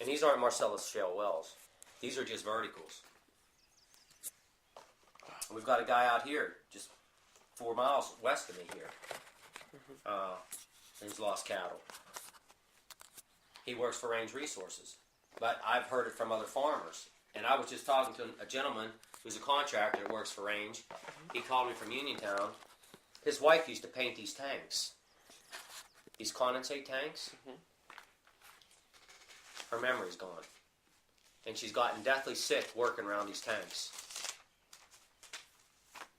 And these aren't Marcellus shale wells. These are just verticals. We've got a guy out here, just 4 miles west of me here. He's lost cattle. He works for Range Resources. But I've heard it from other farmers. And I was just talking to a gentleman who's a contractor that works for Range. He called me from Uniontown. His wife used to paint these tanks. These condensate tanks. Her memory's gone. And she's gotten deathly sick working around these tanks.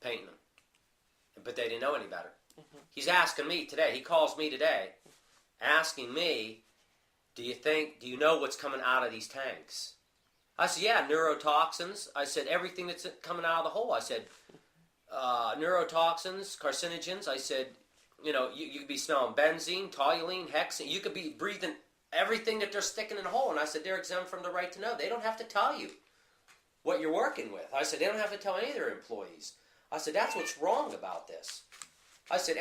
Painting them. But they didn't know any better. He's asking me today, he calls me today, asking me, do you know what's coming out of these tanks? I said, yeah, neurotoxins. I said, everything that's coming out of the hole. I said, neurotoxins, carcinogens. I said, you could be smelling benzene, toluene, hexane. You could be breathing everything that they're sticking in the hole. And I said, they're exempt from the right to know. They don't have to tell you what you're working with. I said, they don't have to tell any of their employees. I said, that's what's wrong about this. I said,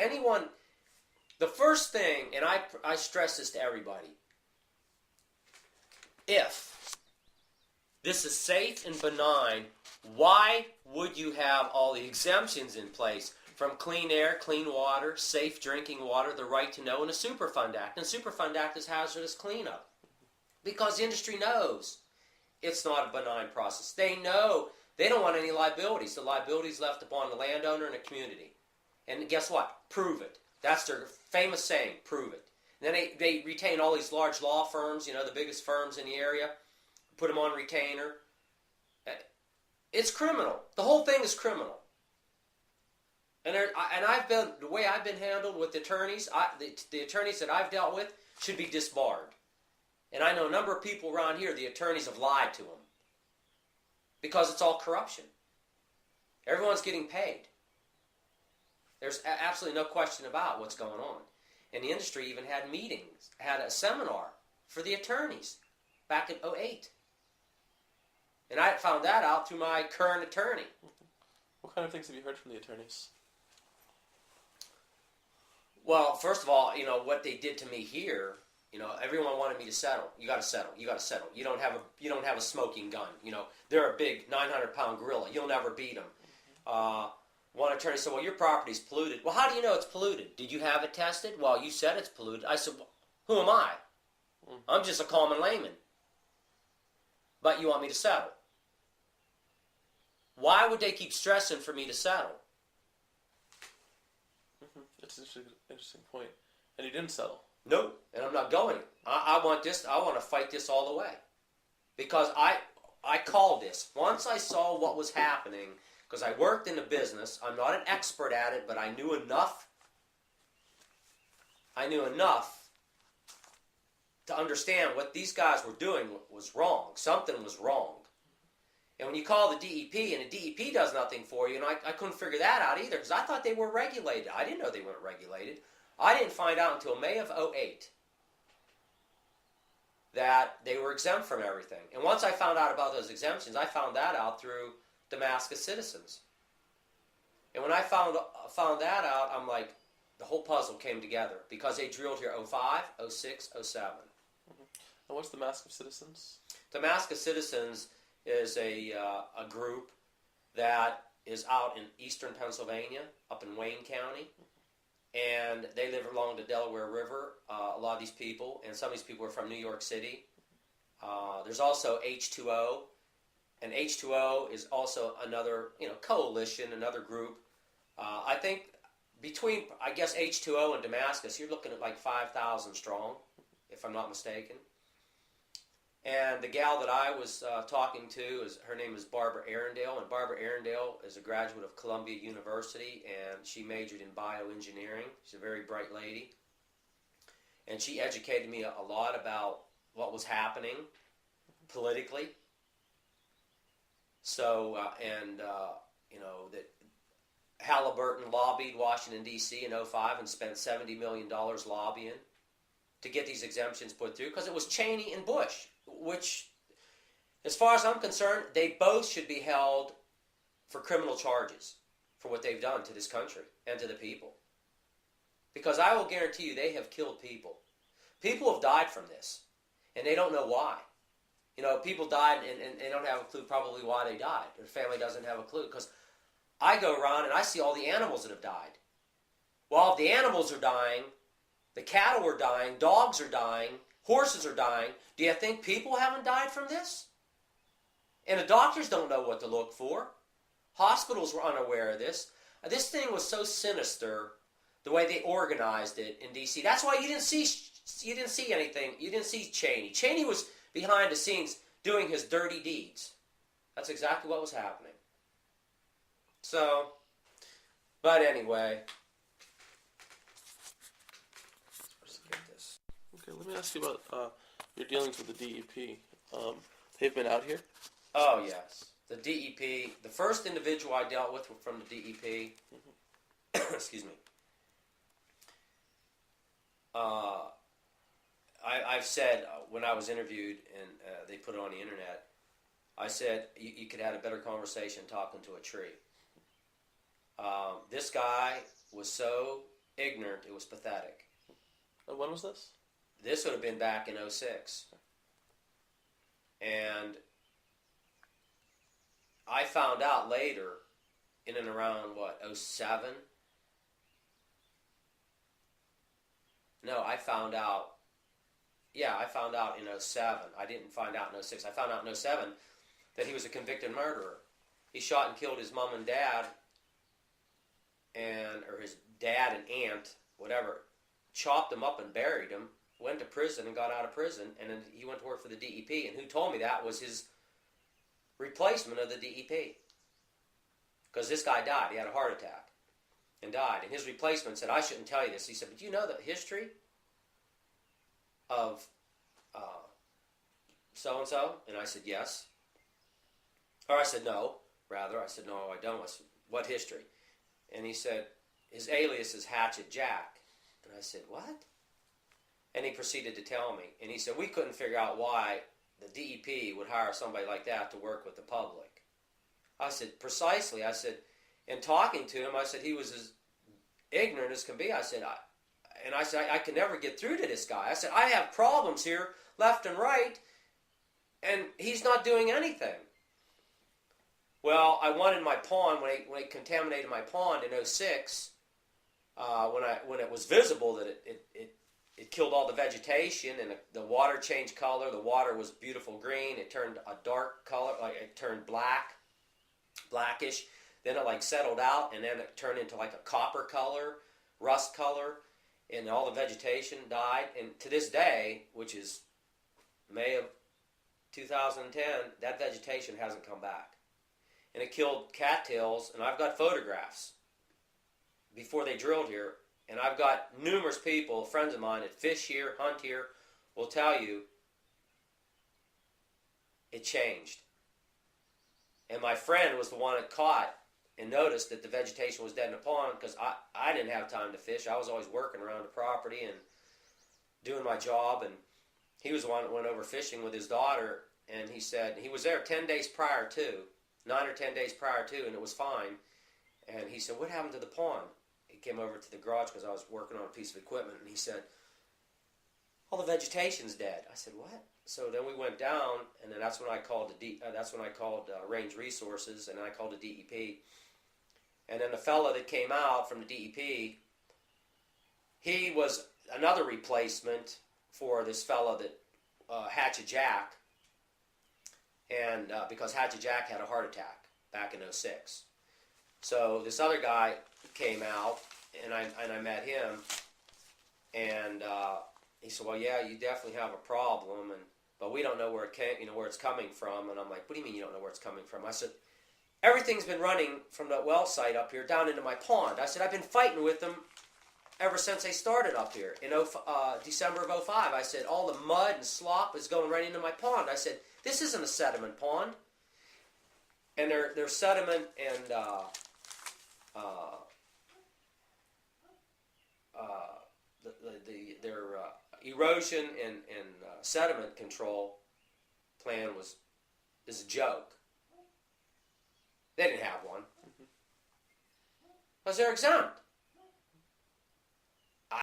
the first thing, and I stress this to everybody, if this is safe and benign, why would you have all the exemptions in place from clean air, clean water, safe drinking water, the right to know, and the Superfund Act? And the Superfund Act is hazardous cleanup. Because the industry knows it's not a benign process. They know they don't want any liabilities. The liabilities left upon the landowner and the community. And guess what? Prove it. That's their famous saying, prove it. And then they retain all these large law firms, the biggest firms in the area, put them on retainer. It's criminal. The whole thing is criminal. And the way I've been handled with the attorneys, the attorneys that I've dealt with should be disbarred. And I know a number of people around here, the attorneys have lied to them. Because it's all corruption. Everyone's getting paid. There's absolutely no question about what's going on. And the industry even had meetings, had a seminar for the attorneys back in 2008. And I found that out through my current attorney. What kind of things have you heard from the attorneys? Well, first of all, what they did to me here, everyone wanted me to settle. You got to settle. You got to settle. You don't have a smoking gun. They're a big 900-pound gorilla. You'll never beat them. One attorney said, well, your property's polluted. Well, how do you know it's polluted? Did you have it tested? Well, you said it's polluted. I said, well, who am I? I'm just a common layman. But you want me to settle. Why would they keep stressing for me to settle? That's an interesting point. And you didn't settle. No, and I'm not going. I want to fight this all the way. Because I called this. Once I saw what was happening, because I worked in the business, I'm not an expert at it, but I knew enough to understand what these guys were doing was wrong. Something was wrong. And when you call the DEP, and the DEP does nothing for you, and I couldn't figure that out either, because I thought they were regulated. I didn't know they weren't regulated. I didn't find out until May of 2008 that they were exempt from everything. And once I found out about those exemptions, I found that out through Damascus Citizens. And when I found that out, I'm like, the whole puzzle came together, because they drilled here 05, 06, 07. And what's Damascus Citizens? Damascus Citizens is a group that is out in eastern Pennsylvania, up in Wayne County, and they live along the Delaware River, a lot of these people, and some of these people are from New York City. There's also H2O, and H2O is also another coalition, another group. I think between, H2O and Damascus, you're looking at like 5,000 strong, if I'm not mistaken. And the gal that I was talking to, her name is Barbara Arundel, and Barbara Arundel is a graduate of Columbia University, and she majored in bioengineering. She's a very bright lady. And she educated me a lot about what was happening politically. So, that Halliburton lobbied Washington, D.C. in 2005 and spent $70 million lobbying to get these exemptions put through, because it was Cheney and Bush, which, as far as I'm concerned, they both should be held for criminal charges for what they've done to this country and to the people. Because I will guarantee you they have killed people. People have died from this, and they don't know why. You know, people died and they don't have a clue probably why they died. Their family doesn't have a clue. Because I go around and I see all the animals that have died. Well, if the animals are dying, the cattle are dying, dogs are dying, horses are dying, do you think people haven't died from this? And the doctors don't know what to look for. Hospitals were unaware of this. This thing was so sinister, the way they organized it in D.C. That's why you didn't see anything. You didn't see Cheney. Cheney was behind the scenes doing his dirty deeds. That's exactly what was happening. So, but anyway, let's get this. Okay, let me ask you about your dealings with the DEP. They've been out here? Oh, yes. The DEP, the first individual I dealt with from the DEP, excuse me, I've said when I was interviewed and they put it on the internet, I said you could have a better conversation talking to a tree. This guy was so ignorant, it was pathetic. And when was this? This would have been back in '06. And I found out later, in and around, '07? No, I found out in '07. I didn't find out in '06. I found out in '07 that he was a convicted murderer. He shot and killed his mom and dad, or his dad and aunt, whatever, chopped them up and buried them, went to prison and got out of prison, and then he went to work for the DEP. And who told me that was his replacement of the DEP. Because this guy died. He had a heart attack and died. And his replacement said, I shouldn't tell you this. He said, but do you know the history of so-and-so? And I said, yes. Or I said, no, rather. I said, no, I don't. I said, what history? And he said, his alias is Hatchet Jack. And I said, what? And he proceeded to tell me. And he said, we couldn't figure out why the DEP would hire somebody like that to work with the public. I said, precisely. I said, in talking to him, I said, he was as ignorant as can be. I said, I can never get through to this guy. I said, I have problems here, left and right, and he's not doing anything. Well, I wanted my pond, when they contaminated my pond in '06, when it was visible that it killed all the vegetation and the water changed color. The water was beautiful green. It turned a dark color, like it turned blackish. Then it settled out, and then it turned into a copper color, rust color, and all the vegetation died. And to this day, which is May of 2010, that vegetation hasn't come back. And it killed cattails, and I've got photographs before they drilled here, and I've got numerous people, friends of mine that fish here, hunt here, will tell you it changed. And my friend was the one that caught and noticed that the vegetation was dead in the pond, because I didn't have time to fish. I was always working around the property and doing my job, and he was the one that went over fishing with his daughter, and he said he was there 10 days prior to, 9 or 10 days prior to, and it was fine. And he said, what happened to the pond? He came over to the garage because I was working on a piece of equipment, and he said, all the vegetation's dead. I said, what? So then we went down, and then that's when I called Range Resources, and then I called the DEP. And then the fellow that came out from the DEP, he was another replacement for this fellow that Hatchet Jack, and because Hatchet Jack had a heart attack back in '06. So this other guy came out, and I met him, and he said, well, yeah, you definitely have a problem, but we don't know where it came, where it's coming from. And I'm like, what do you mean you don't know where it's coming from? I said, everything's been running from the well site up here down into my pond. I said, I've been fighting with them ever since they started up here in December of '05. I said, all the mud and slop is going right into my pond. I said, this isn't a sediment pond. And their sediment and their erosion and sediment control plan is a joke. They didn't have one. Because they're exempt.